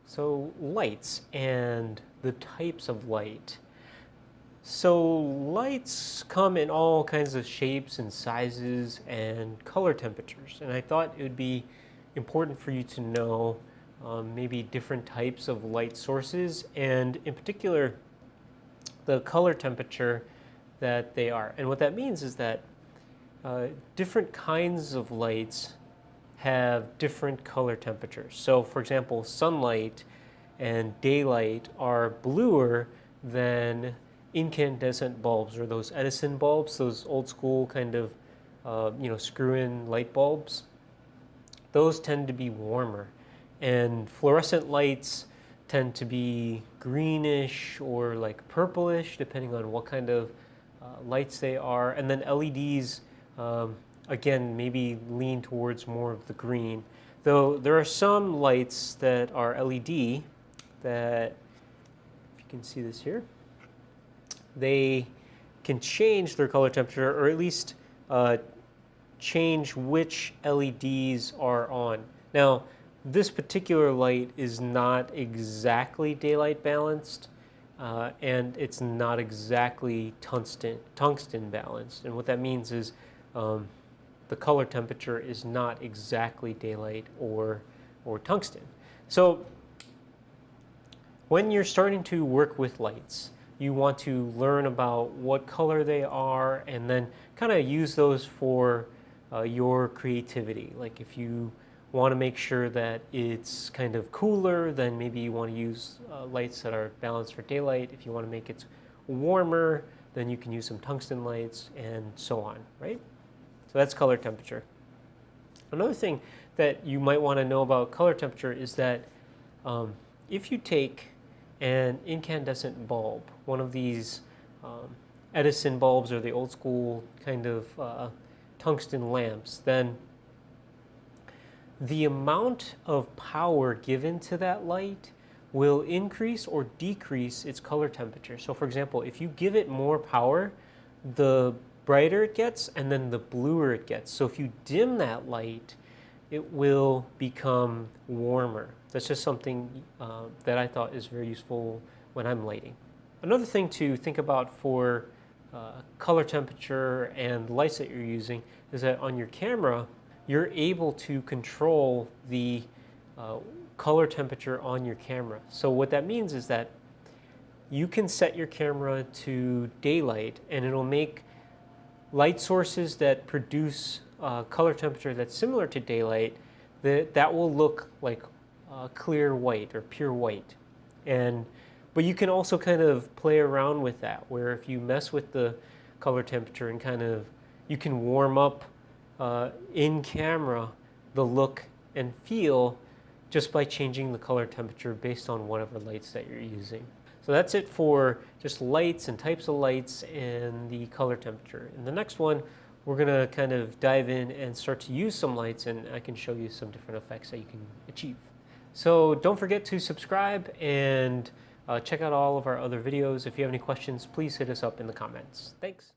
So lights and the types of light. So lights come in all kinds of shapes and sizes and color temperatures. And I thought it would be important for you to know maybe different types of light sources and in particular the color temperature that they are. And what that means is that different kinds of lights have different color temperatures. So for example, sunlight and daylight are bluer than incandescent bulbs, or those Edison bulbs, those old school kind of screw-in light bulbs. Those tend to be warmer, and fluorescent lights tend to be greenish or like purplish depending on what kind of lights they are. And then LEDs again, maybe lean towards more of the green. Though there are some lights that are LED that, if you can see this here, they can change their color temperature, or at least change which LEDs are on. Now, this particular light is not exactly daylight balanced, and it's not exactly tungsten balanced. And what that means is the color temperature is not exactly daylight or tungsten. So when you're starting to work with lights, you want to learn about what color they are and then kind of use those for your creativity. Like if you want to make sure that it's kind of cooler, then maybe you want to use lights that are balanced for daylight. If you want to make it warmer, then you can use some tungsten lights and so on, right? So that's color temperature. Another thing that you might want to know about color temperature is that if you take an incandescent bulb, one of these Edison bulbs or the old school kind of tungsten lamps, then the amount of power given to that light will increase or decrease its color temperature. So for example, if you give it more power, the brighter it gets and then the bluer it gets. So if you dim that light, it will become warmer. That's just something that I thought is very useful when I'm lighting. Another thing to think about for color temperature and lights that you're using is that on your camera, you're able to control the color temperature on your camera. So what that means is that you can set your camera to daylight and it'll make light sources that produce color temperature that's similar to daylight, that will look like clear white or pure white. But you can also kind of play around with that, where if you mess with the color temperature and kind of, you can warm up in camera the look and feel just by changing the color temperature based on whatever lights that you're using. So that's it for just lights and types of lights and the color temperature. In the next one, we're going to kind of dive in and start to use some lights, and I can show you some different effects that you can achieve. So don't forget to subscribe and check out all of our other videos. If you have any questions, please hit us up in the comments. Thanks.